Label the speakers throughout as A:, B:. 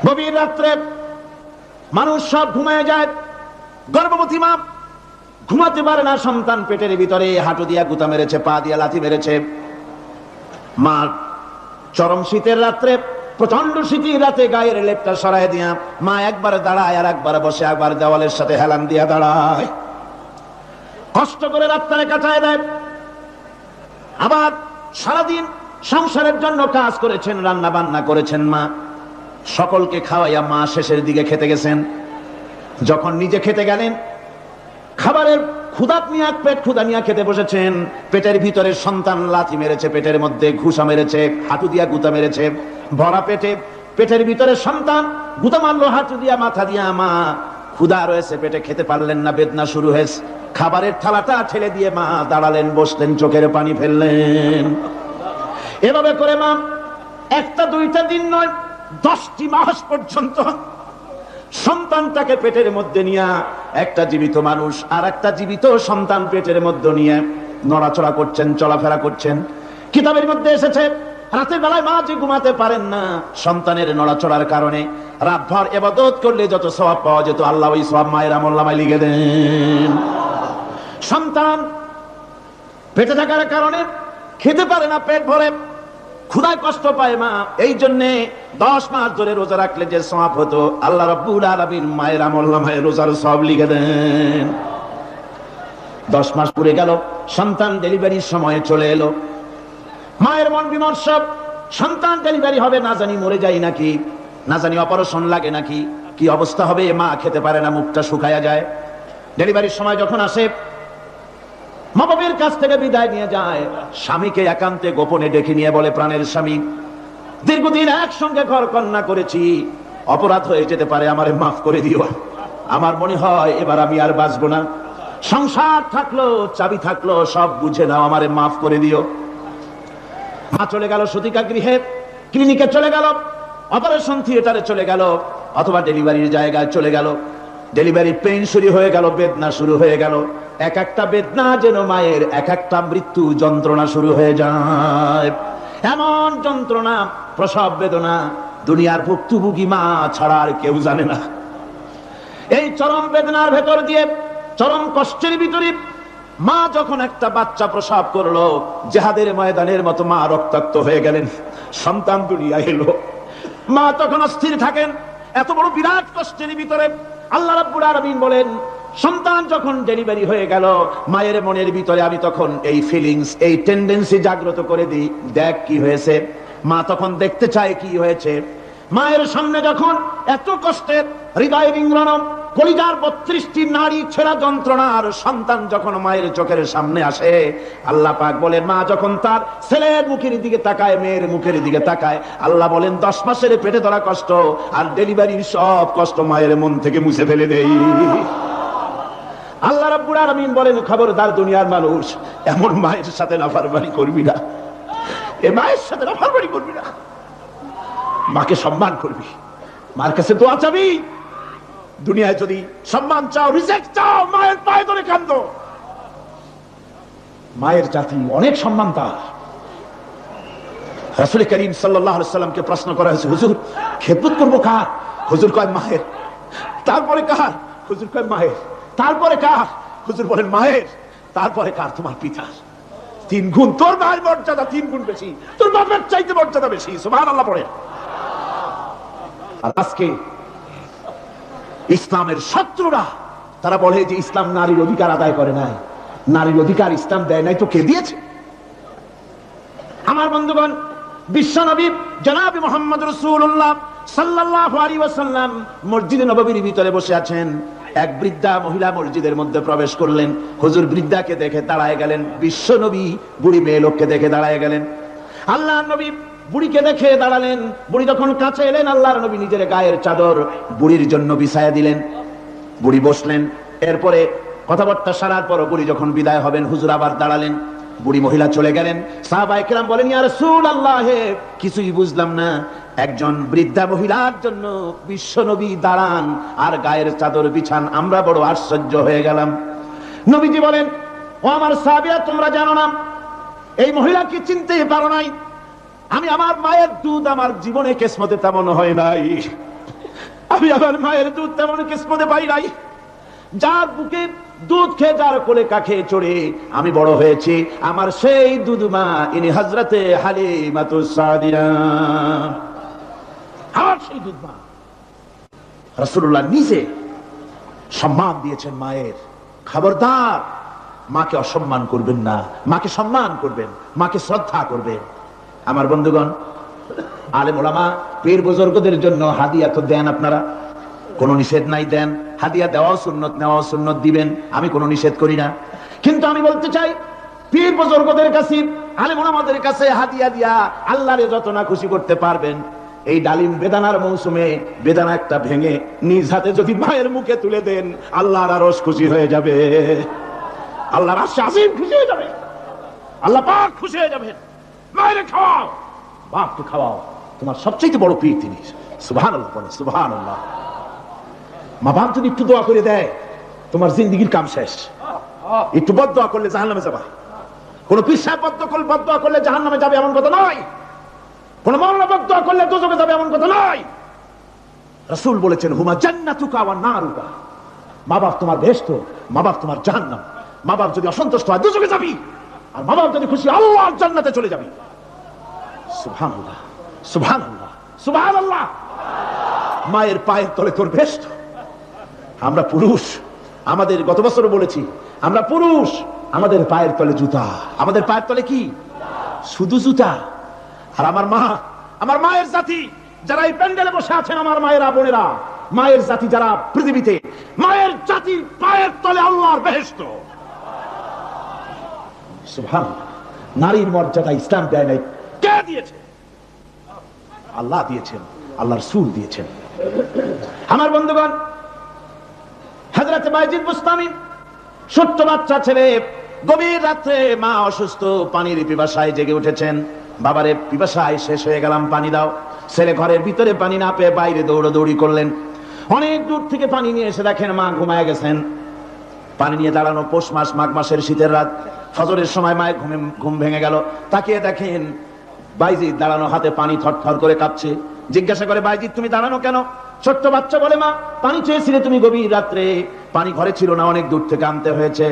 A: গভীর রাত্রে মানুষ সব ঘুমায় যায়, গর্ভবতী মা ঘুমাতে পারে না, সন্তান পেটের ভিতরে, হাঁটু দিয়া গুতা মেরেছে, পা দিয়া লাথি মেরেছে। মা চরম শীতের রাত্রে, প্রচন্ড শীতের রাতে গায়ের লেপটা সরাই দিয়া মা একবার দাঁড়ায় আর একবার বসে, একবার দেওয়ালের সাথে হেলান দিয়া দাঁড়ায়, কষ্ট করে রাত্রে কাটায় দেয়। আবার সারাদিন সংসারের জন্য কাজ করেছেন, রান্না বান্না করেছেন, মা সকলকে খাওয়াইয়া মা শেষের দিকে খেতে গেছেন। যখন নিজে খেতে গেলেন, খাবারের ক্ষুধাত নিয়ে পেট ক্ষুধা নিয়ে খেতে বসেছেন, পেটের ভিতরে সন্তান লাথি মেরেছে, পেটের মধ্যে ঘুষা মেরেছে, হাঁটু দিয়া গুতা মেরেছে, ভরা পেটে, পেটের ভিতরে সন্তান গুতা মারলো হাঁটু দিয়া, মাথা দিয়া। মা ক্ষুধা রয়েছে, পেটে খেতে পারলেন না, বেদনা শুরু হয়েছে। খাবারের থালাটা ঠেলে দিয়ে মা দাঁড়ালেন, বসলেন, চোখের পানি ফেললেন। এভাবে করে মা একটা দুইটা দিন নয়, 10টি মাস পর্যন্ত সন্তানটাকে পেটের মধ্যে নিয়ে, একটা জীবিত মানুষ আর একটা জীবিত সন্তান পেটের মধ্যে নিয়ে নড়াচড়া করছেন, চলাফেরা করছেন। কিতাবের মধ্যে এসেছে, রাতের বেলায় মা যে ঘুমাতে পারেন না, সন্তানের নড়াচড়ার কারণে রাতভর ইবাদত করলে যত সওয়াব পাওয়া যেত, আল্লাহ ওই সওয়াব মায়ের আমলনামায় লিখে দেন। সন্তান পেটে থাকার কারণে খেতে পারে না, পেট ভরে ক্ষুধায় কষ্ট পায় মা, এই জন্যে 10 মাস ধরে রোজা রাখলে যে সওয়াব হতো, আল্লাহ রাব্বুল আলামিন মায়ের আমলনামায় রোজার সওয়াব লিখে দেন। 10 মাস পুরে গেল, সন্তান ডেলিভারির সময় চলে এলো। মায়ের মন বিমর্ষ, সন্তান ডেলিভারি হবে, না জানি মরে যায় নাকি, না জানি অপারেশন লাগে নাকি, কি অবস্থা হবে। মা খেতে পারে না, মুখটা শুকায়া যায়। ডেলিভারির সময় যখন আসে, মা বাবার কাছ থেকে বিদায় নিয়ে যায়, স্বামীকে একান্তে গোপনে ডেকে নিয়ে বলে, প্রাণের স্বামী, দীর্ঘদিন একসঙ্গে ঘর কন্যা করেছি, অপরাধ হয়ে যেতে পারে, আমারে মাফ করে দিও। আমার মনে হয় এবার আমি আর বাঁচবো না, সংসার থাকলো, চাবি থাকলো, সব বুঝে নাও, আমারে মাফ করে দিও। মা চলে গেল সতিকা গৃহে, ক্লিনিকে চলে গেল, অপারেশন থিয়েটারে চলে গেল, অথবা ডেলিভারির জায়গায় চলে গেল। ডেলিভারি পেইন শুরু হয়ে গেল, বেদনা শুরু হয়ে গেল। এক একটা বেদনা যেন মায়ের এক একটা মৃত্যু যন্ত্রণা শুরু হয়ে যায়। এমন যন্ত্রণা, প্রসব বেদনা দুনিয়ার ভুক্তভোগী মা ছাড়া আর কেউ জানে না। এই চরম বেদনার ভেতর দিয়ে, চরম কষ্টের ভিতরে মা যখন একটা বাচ্চা প্রসব করলো, জিহাদের ময়দানের মতো মা রক্তাক্ত হয়ে গেলেন, সন্তান দুনিয়ায় এলো। মা তখন অস্থির থাকেন, এত বড় বিরাট কষ্টের ভিতরে। আল্লাহ রাব্বুল আলামিন বলেন, সন্তান যখন ডেলিভারি হয়ে গেল, মায়ের মনের ভিতরে আমি তখন এই ফিলিংস, এই টেন্ডেন্সি জাগ্রত করে দিই, দেখ কি হয়েছে। মা তখন দেখতে চায় কি হয়েছে। মায়ের সামনে যখন এত কষ্টের, হৃদয় বিঙ্গলন, কলিজার 32টি নাড়ি ছেঁড়া যন্ত্রণার সন্তান যখন মায়ের চোখের সামনে আসে, আল্লাহ পাক বলেন, মা যখন তার ছেলের মুখের দিকে তাকায়, মেয়ের মুখের দিকে তাকায়, আল্লাহ বলেন 10 মাসের পেটে ধরা কষ্ট আর ডেলিভারির সব কষ্ট মায়ের মন থেকে মুছে ফেলে দেই। আল্লাহ রাব্বুল আলামিন বলেন, খবরদার দুনিয়ার মানুষ, এমন মায়ের সাথে নাফরমানি করবি না, এ মায়ের সাথে নাফরমানি করবি না, মাকে সম্মান করবি, মার কাছে দোয়া চাবি। দুনিয়ায় যদি সম্মান চাও, রিজেক্ট চাও, মায়ের পায়ে ধরে কাঁদো। মায়ের জাতি অনেক সম্মান তার। রাসূল করিম সাল্লাল্লাহু আলাইহি সাল্লামকে প্রশ্ন করা হয়েছে, হুজুর খেদমত করবো কার? হুজুর কয় মায়ের। তারপরে কার? হুজুর কয় মায়ের। তারপরে কার? হুজুর বলেন মায়ের। তারপরে কার? তোমার পিতার। 3 গুণ। তোর মায়ের মর্যাদা 3 গুণ বেশি, তোর বাপের চাইতে মর্যাদা বেশি। সুবহানাল্লাহ পড়ে। আর আজকে ইসলামের শত্রুরা তারা বলে যে ইসলাম নারীর অধিকার আদায় করে নাই, নারীর অধিকার ইসলাম দেয় নাই, তো কে দিয়েছে? আমার বন্ধুগণ, বিশ্বনবী জনাব মুহাম্মদ রাসূলুল্লাহ সাল্লাল্লাহু আলাইহি ওয়াসাল্লাম মসজিদে নববীর ভিতরে বসে আছেন। এক বৃদ্ধা মহিলা মসজিদের মধ্যে প্রবেশ করলেন। হুজুর বৃদ্ধাকে দেখে দাঁড়ায় গেলেন, বিশ্বনবী বুড়ি মেয়ে লোককে দেখে দাঁড়ায় গেলেন। আল্লাহর নবী বুড়িকে দেখে দাঁড়ালেন। বুড়ি যখন কাছে এলেন, আল্লাহর নবী নিজের গায়ের চাদর বুড়ির জন্য বিছায়া দিলেন। বুড়ি বসলেন। এরপরে কথাবার্তা সারার পর বুড়ি যখন বিদায় হবেন, হুজুর আবার দাঁড়ালেন। বুড়ি মহিলা চলে গেলেন। সাহাবায়ে কেরাম বলেন, ইয়া রাসূলুল্লাহ, কিছুই বুঝলাম না, একজন বৃদ্ধা মহিলার জন্য বিশ্বনবী দাঁড়ান আর গায়ের চাদর বিছান, আমরা বড় আশ্চর্য হয়ে গেলাম। নবীজি বলেন, ও আমার সাহাবীরা, তোমরা জানো না, এই মহিলাকে চিনতে পারো নাই, আমি আমার মায়ের দুধ আমার জীবনে কিসমতে তেমন হয় নাই। আমি আমার মায়ের দুধ তেমন কিসমতে পাই নাই, যার বুকে দুধ খেয়ে যার কোলে কাখে চড়ে আমি বড় হয়েছি, আমার সেই দুধ মা ইনি হযরতে হালিমাতুস সাদিয়া, আমার সেই দুধ মা। রাসূলুল্লাহ নিজে সম্মান দিয়েছেন মায়ের। খবরদার, মাকে অসম্মান করবেন না, মাকে সম্মান করবেন, মাকে শ্রদ্ধা করবেন। আমার বন্ধুগণ, আলেম ওলামা পীর বুজুর্গদের জন্য হাদিয়া তো দেন, আপনারা কোনো নিষেধ নাই, দেন। হাদিয়া দেওয়াও সুন্নত, নেওয়াও সুন্নত, দিবেন, আমি কোনো নিষেধ করি না। কিন্তু আমি বলতে চাই, পীর বুজুর্গদের কাছে, আলেম ওলামাদের কাছে হাদিয়া দিয়া আল্লাহরে যত না খুশি করতে পারবেন, এই ডালিম বেদানার মৌসুমে বেদানা একটা ভেঙে নিজ হাতে যদি মায়ের মুখে তুলে দেন, আল্লাহর আরশ খুশি হয়ে যাবে, আল্লাহর আরশ আজিম খুশি হয়ে যাবে, আল্লাহ পাক খুশি হয়ে যাবেন। মায়ের খাওয়াও, বাপকে খাওয়াও, তোমার সবচেয়ে বড় পীর তিনি। সুবহানাল্লাহ, সুবহানাল্লাহ। মা বাপ যদি একটু দোয়া করে দেয়, তোমার জিন্দেগির কাম শেষ। একটু বদদোয়া করলে জাহান্নামে যাবা। কোন পীর সাহেব বদদোয়া করলে জাহান্নামে যাবে এমন কথা নয়, কোন মাওলানা বদদোয়া করলে দোজখে যাবে এমন কথা নয়। রাসূল বলেছেন, হুমা জান্নাতুকা ওয়া নারুকা, মা বাপ তোমার বেহেশত, মা বাপ তোমার জাহান্নাম। মা বাপ যদি অসন্তুষ্ট হয় দোজখে যাবি, আর মা বাপ যদি খুশি আল্লাহর জান্নাতে চলে যাবি। সুবহানাল্লাহ, সুবহানাল্লাহ, সুবহানাল্লাহ। মায়ের পায়ের তলে তোর বেহেশত। আমরা পুরুষ, আমাদের গত বছরও বলেছি, আমরা পুরুষ, আমাদের পায়ের তলে জুতা, আমাদের পায়ের তলে কি? শুধু জুতা। আর আমার মা, আমার মায়ের জাতি যারা এই প্যান্ডেলে বসে আছেন, আমার মায়েরা বোনেরা, মায়ের জাতি যারা পৃথিবীতে, মায়ের জাতির পায়ের তলে আল্লাহর বেহেশত। সুবহানাল্লাহ। নারীর মর্যাদা ইসলাম দেয় নাই, কে দিয়েছে? আল্লাহ দিয়েছেন, আল্লাহর রাসূল দিয়েছেন। আমার বন্ধুগণ, হযরত বাইজিদ বুস্তামি, ছোট্ট বাচ্চা ছেলে, গভীর রাত্রে মা অসুস্থ, পানির পিপাসায় জেগে উঠেছেন। বাবারে, পিপাসায় শেষ হয়ে গেলাম, পানি দাও। ছেলে ঘরের ভিতরে পানি না পেয়ে বাইরে দৌড়াদৌড়ি করলেন। অনেক দূর থেকে পানি নিয়ে এসে দেখেন মা ঘুমায় গেছেন। পানি নিয়ে দাঁড়ানো, পৌষ মাস, মাঘ মাসের শীতের রাত, ফজরের সময় মায়ের ঘুম ভেঙে গেল। তাকিয়ে দেখেন বাইজিদ দাঁড়ানো, হাতে পানি থরথর করে কাঁপছে। জিজ্ঞাসা করে, বাইজিদ তুমি দাঁড়ানো কেন? ছোট্ট বাচ্চা বলে, মা পানি চেয়েছিলে তুমি গভীর রাত্রে, পানি ঘরে ছিল না, অনেক দূর থেকে আনতে হয়েছে।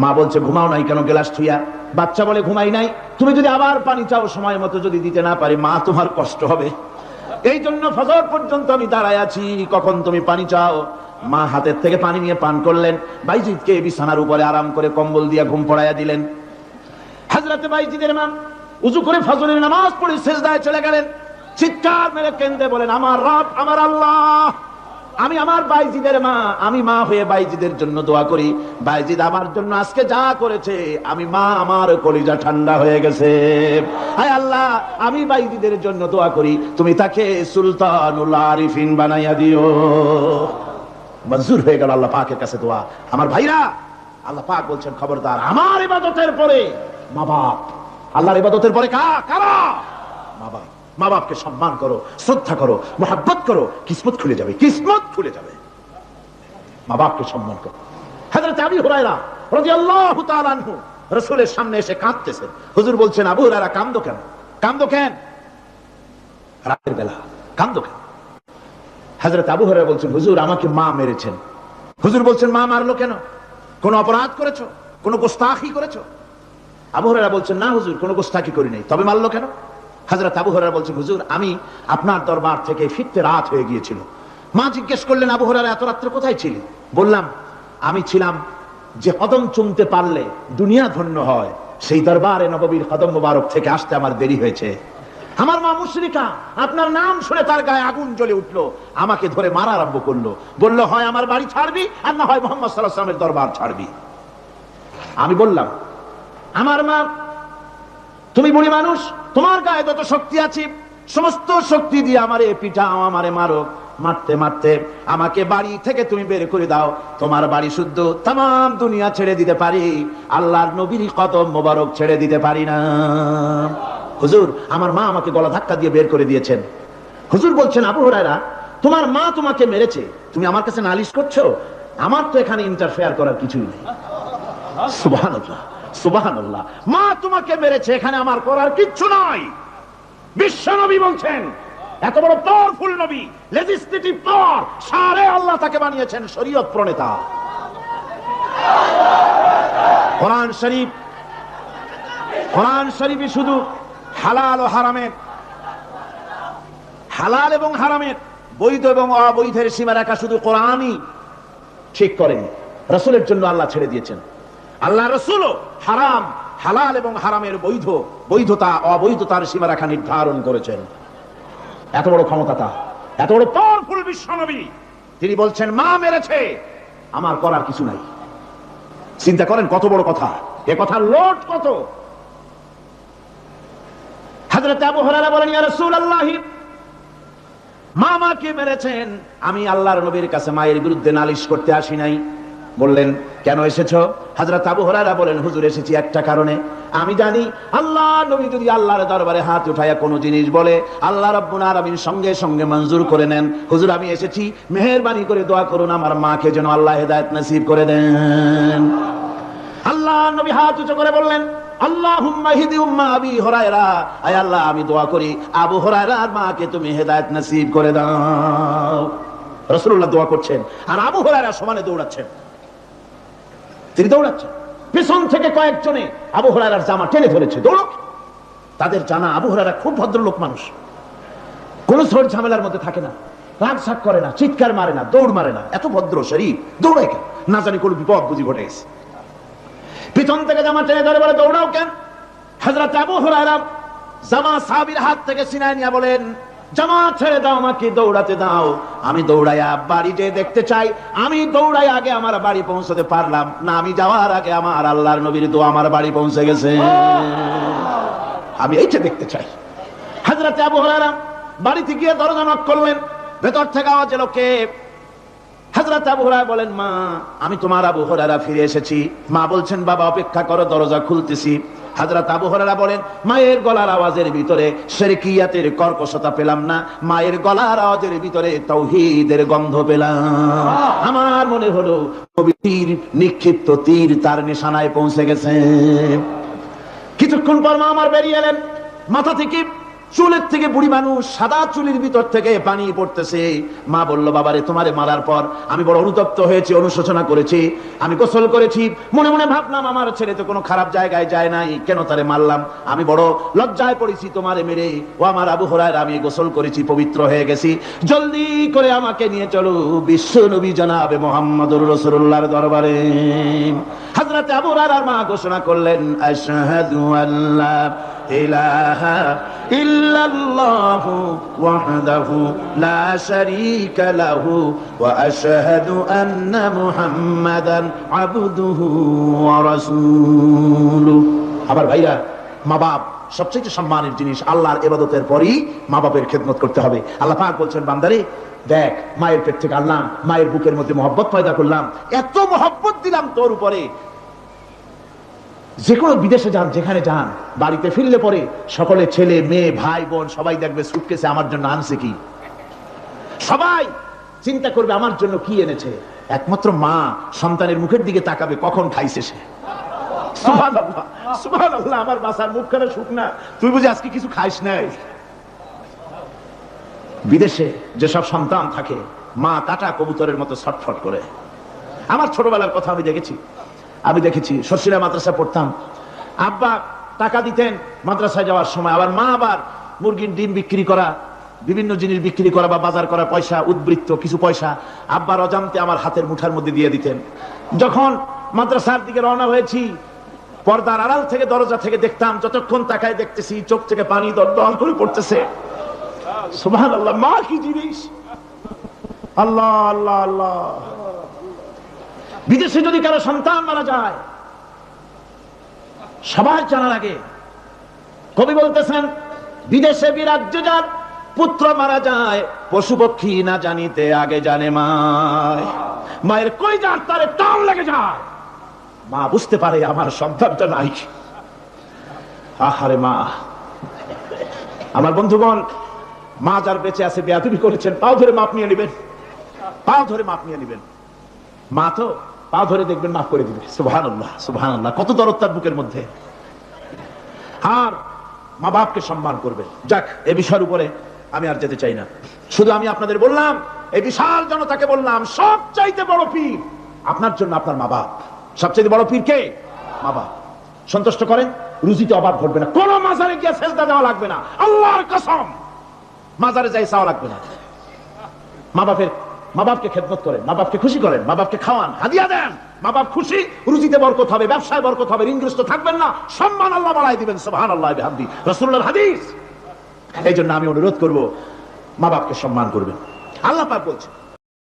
A: মা বলছে, ঘুমাও নাই কেন গ্লাস থুইয়া? বাচ্চা বলে, ঘুমাই নাই, তুমি যদি আবার পানি চাও সময় মতো যদি দিতে না পারি, মা তোমার কষ্ট হবে, এই জন্য ফজর পর্যন্ত আমি দাঁড়ায় আছি, কখন তুমি পানি চাও। মা হাতের থেকে পানি নিয়ে পান করলেন, বাইজিদকে বিছানার উপরে আরাম করে কম্বল দিয়ে ঘুম পড়াইয়া দিলেন। হযরত বাইজিদের মা উযু করে ফজরের নামাজ পড়ে সিজদায় চলে গেলেন। চিৎকার মেরে কেঁদে বলেন, আমার রব, আমার আল্লাহ, আমি আমার বাইজিদের মা, আমি মা হয়ে বাইজিদের জন্য দোয়া করি। বাইজিদ আমার জন্য আজকে যা করেছে, আমি মা, আমার কলিজা ঠান্ডা হয়ে গেছে। হায় আল্লাহ, আমি বাইজিদের জন্য দোয়া করি, তুমি তাকে সুলতানুল আরিফিন বানাইয়া দিও। মঞ্জুর হয়ে গেল আল্লাহ পাকের কাছে দোয়া। আমার ভাইরা, আল্লাহ পাক বলছেন, খবরদার, আমার ইবাদতের পরে মা বাপ, আল্লাহর ইবাদতের পরে কারা? মা বাপ। মা বাপকে সম্মান করো, শ্রদ্ধা করো, মোহাব্বত করো, কিসমত খুলে যাবে, কিসমত খুলে যাবে। মা বাপকে সম্মান করো। হযরত আবু হুরায়রা রাদিয়াল্লাহু তাআলা আনহু রাসূলের সামনে এসে কাঁদতেছেন। হুজুর বলছেন, আবু হুরায়রা কাঁদো কেন? কাঁদো কেন? রাতের বেলা কাঁদো কেন? হযরত আবু হুরায়রা বলছেন, হুজুর আমাকে মা মেরেছেন। হুজুর বলছেন, মা মারলো কেন? কোন অপরাধ করেছো? কোন গোস্তাখি করেছো? আবু হুরায়রা বলছেন, না হুজুর, কোন গোস্তাখি করি নাই, তবে মারলো কেন? হযরত আবু হুরায়রা বলছেন, হুজুর আমি আপনার দরবার থেকে ফিরতে রাত হয়ে গিয়েছিল। মা জিজ্ঞেস করলেন, আবু হুরায়রা এত রাত্রে কোথায় ছিলেন? বললাম, আমি ছিলাম যে কদম চুমতে পারলে দুনিয়া ধন্য হয়, সেই দরবারে নববীর কদম মোবারক থেকে আসতে আমার দেরি হয়েছে। আমার মা মুশরিকা, আপনার নাম শুনে তার গায়ে আগুন জ্বলে উঠলো, আমাকে ধরে মারা আরম্ভ করলো। বললো, হয় আমার বাড়ি ছাড়বি, আর না হয় মুহাম্মদ সাল্লাল্লাহু আলাইহি ওয়াসাল্লামের দরবার ছাড়বি। আমি বললাম, আমার মা, তুমি বুড়ি মানুষ, তোমার গায়ে যত শক্তি আছে সমস্ত শক্তি দিয়ে আমারে পিটাও, আমারে মারো, মারতে মারতে আমাকে বাড়ি থেকে তুমি বের করে দাও। তোমার বাড়ি শুদ্ধ, তাম দুনিয়া ছেড়ে দিতে পারি, আল্লাহর নবীর কদম মোবারক ছেড়ে দিতে পারি না। হুজুর, আমার মা আমাকে গলা ধাক্কা দিয়ে বের করে দিয়েছেন। হুজুর বলছেন, আবু হুরায়রা তোমার মা তোমাকে মেরেছে, তুমি আমার কাছে নালিশ করছো? আমার তো এখানে ইন্টারফেয়ার করার কিছুই নেই। সুবহানাল্লাহ, সুবহানাল্লাহ। মা তোমাকে মেরেছে, এখানে আমার করার কিচ্ছু নাই। বিশ্বনবী বলছেন, এত বড় পাওয়ারফুল নবী, লেজিসলেটিভ পাওয়ার, সারে আল্লাহ তাকে বানিয়েছেন শরীয়ত প্রণেতা। কোরআন শরীফে শুধু হালাল ও হারামের, হালাল এবং হারামের, বৈধ এবং অবৈধের সীমারেখা শুধু কোরআনই ঠিক করেন, রাসূলের জন্য আল্লাহ ছেড়ে দিয়েছেন। আল্লাহ রাসূলও হারাম, হালাল এবং হারামের বৈধতা অবৈধতার সীমারেখা নির্ধারণ করেছেন। এত বড় ক্ষমতা তার, এত বড় পাওয়ারফুল বিশ্বনবী, তিনি বলছেন মা মেরেছে, আমার করার কিছু নাই। চিন্তা করেন কত বড় কথা, এ কথার লোড কত। হযরত আবু হুরায়রা বলেন, ইয়া রাসূলুল্লাহ, মা মাকে মেরেছেন, আমি আল্লাহর নবীর কাছে মায়ের বিরুদ্ধে নালিশ করতে আসি নাই। বললেন, কেন এসেছো? হযরত আবু হুরায়রা বলেন, হুজুর এসেছি একটা কারণে, আমি জানি আল্লাহ নবী যদি আল্লাহর দরবারে হাত উঠায়া কোনো জিনিস বলে, আল্লাহ রাব্বুল আলামিন সঙ্গে সঙ্গে মঞ্জুর করে নেন। হুজুর আমি এসেছি, মেহেরবানি করে দোয়া করুন আমার মাকে যেন আল্লাহ হেদায়েত নসিব করে দেন। আল্লাহ নবী হাত উঁচু করে বললেন, আল্লাহুম্মা হিদি উম্মা আবি হুরায়রা, আয় আল্লাহ আমি দোয়া করি আবু হুরায়রার মাকে তুমি হেদায়েত নসিব করে দাও। রাসূলুল্লাহ দোয়া করছেন আর আবু হুরায়রা সমানে দৌড়াচ্ছেন। তিনি দৌড়াচ্ছেন, পিছন থেকে কয়েকজনে আবু হুরায়রার জামা টেনে ধরেছে, দৌড়ো। তাদের জানা আবু হুরায়রা খুব ভদ্রলোক মানুষ, কোন ঝড় ঝামেলার মধ্যে থাকে না, রাগ সাগ করে না, চিৎকার মারে না, দৌড় মারে না, এত ভদ্র শরীর, দৌড়ায় কেন? না জানি কোন বিপদ বুঝি ঘটে গেছে। পিছন থেকে জামা টেনে ধরে বলে, দৌড়াও কেন? হযরত আবু হুরায়রা জামা সাহাবীর হাত থেকে ছিনায় নিয়ে বলেন, জামা ছেড়ে দাও, আমাকে দৌড়াতে দাও, আমি দৌড়াইয়া বাড়িতে দেখতে চাই, আমি দৌড়াই আগে আমার বাড়ি পৌঁছতে পারলাম না, আমি যাওয়ার আগে আমার আল্লাহর নবীর দোয়া আমার বাড়ি পৌঁছে গেছে, আমি এইটা দেখতে চাই। হযরত আবু হুরায়রা বাড়িতে গিয়ে দরজা নক করলেন, ভেতর থেকে আওয়াজ এলো, কে? হযরত আবু হুরায়রা বলেন, মা আমি তোমার আবু হুরায়রা ফিরে এসেছি। মা বলছেন, বাবা অপেক্ষা করো, দরজা খুলতেছি। হযরত আবু হুরায়রা বলেন, মায়ের গলার আওয়াজের ভিতরে শিরকিয়াতের কর্কশতা পেলাম না, মায়ের গলার আওয়াজের ভিতরে তাওহীদের গন্ধ পেলাম। আমার মনে হলো তীর নিক্ষিপ্ত তীর তার নিশানায় পৌঁছে গেছে। কিছুক্ষণ পর মা আমার বেরিয়ে এলেন, মাথা থেকে চুলের থেকে, বুড়ি মানুষ, সাদা চুলের ভিতর থেকে পানি পড়তেছে। মা বলল, বাবারে তোমারে মারার পর আমি বড় অনুতপ্ত হয়েছি, অনুশোচনা করেছি, আমি গোসল করেছি, মনে মনে ভাবলাম আমার ছেলে তো কোনো খারাপ জায়গায় যায় নাই, কেন তারে মারলাম, আমি বড় লজ্জায় পড়েছি তোমারে মেরে। ও আমার আবু হুরায়রা, আমি গোসল করেছি, পবিত্র হয়ে গেছি, জলদি করে আমাকে নিয়ে চলো বিশ্ব নবী জনাবে মুহাম্মদুর রাসূলুল্লাহর দরবারে। হযরত আবু হুরায়রার মা ঘোষণা করলেন, আশহাদু আল্লা ইলাহা ইল্লাল্লাহু ওয়াহদাহু লা শারীকা লাহু ওয়া আশহাদু আন্না মুহাম্মাদান আবদুহু ওয়া রাসূলুহু। আবার ভাইরা, মা বাপ সবচেয়ে সম্মানের জিনিস, আল্লাহর ইবাদতের পরই মা বাপের খেদমত করতে হবে। আল্লাহ পাক বলছেন, বান্দারে দেখ, মায়ের পেট থেকে আনলাম, মায়ের বুকের মধ্যে মহব্বত পয়দা করলাম, এত মহব্বত দিলাম তোর উপরে, যে কোনো বিদেশে যান, যেখানে যান, বাড়িতে ফিরলে পরে সকলে, ছেলে মেয়ে ভাই বোন সবাই দেখবে সুটকেসে আমার জন্য আনছে কি, সবাই চিন্তা করবে আমার জন্য কি এনেছে। একমাত্র মা সন্তানের মুখের দিকে তাকাবে, কখন খাইছে সে। সুবহানাল্লাহ, সুবহানাল্লাহ, আমার বাসার মুখখানা শুকনা, তুই বুঝি আজকে কিছু খাইস নাই। বিদেশে যেসব সন্তান থাকে, মা কাটা কবুতরের মতো ছটফট করে। আমার ছোটবেলার কথা আমি দেখেছি, শর্ষিরা মাদ্রাসা পড়তাম, আব্বা টাকা দিতেন মাদ্রাসায় যাওয়ার সময়, আবার মা আবার মুরগির ডিম বিক্রি করা, বিভিন্ন জিনিস বিক্রি করা বা বাজার করা পয়সা, উদ্বৃত্ত কিছু পয়সা আব্বার অজান্তে আমার হাতের মুঠার মধ্যে দিয়ে দিতেন। যখন মাদ্রাসার দিকে রওনা হয়েছি, পর্দার আড়াল থেকে, দরজা থেকে দেখতাম, যতক্ষণ তাকায় দেখতেছি চোখ থেকে পানি দরদর করে পড়তেছে। সুবহানাল্লাহ, মা কি জিনিস! আল্লাহ আল্লাহ আল্লাহ। বিদেশে যদি কারো সন্তান মারা যায়, সবার জানার আগে কবি বলতেছেন, বিদেশে বিরাজ্য যার পুত্র মারা যায়, পশু পক্ষী না জানিতে আগে জানে মায়। মায়ের কই যার তারে টান লেগে যায়, মা বুঝতে পারে আমার সন্তানটা নাই। আহারে মা! আমার বন্ধুগণ, মা যার বেঁচে আছে বেয়াদবি করেছেন, পাও ধরে মাপ নিয়ে নেবেন, পাও ধরে মাপ নিয়ে নেবেন। মা তো পা ধরে দেখবেন মাফ করে দিবে। সুবহানাল্লাহ, সুবহানাল্লাহ, কত দরদ তার বুকের মধ্যে। আর মা বাপকে সম্মান করবে। যাক, এ বিষয়ের উপরে আমি আর যেতে চাই না। শুধু আমি আপনাদের বললাম, এই বিশাল জনতাকে বললাম, সবচাইতে বড় পীর আপনার জন্য আপনার মা বাপ। সবচাইতে বড় পীর কে? মা বাপ। সন্তুষ্ট করেন, রুজিতে অভাব ঘটবে না। কোন মাজারে গিয়ে সেজদা দেওয়া লাগবে না, আল্লাহর কসম, মাজারে যাই চাওয়া লাগবে না। মা বাপকে খেদমত করেন, মা বাপকে খুশি করেন, মা বাপকে খাওয়ান, হাদিয়া দেন, মা বাপ খুশি, রুজিতে বরকত হবে, ব্যবসায় বরকত হবে, ঋণগ্রস্ত থাকবেন না, সম্মান আল্লাহ বাড়াই দিবেন। সুবহানাল্লাহ বিহামদি, রাসূলুল্লাহর হাদিস। এই জন্য আমি অনুরোধ করব, মা বাপকে সম্মান করবেন। আল্লাহ পাক বলছেন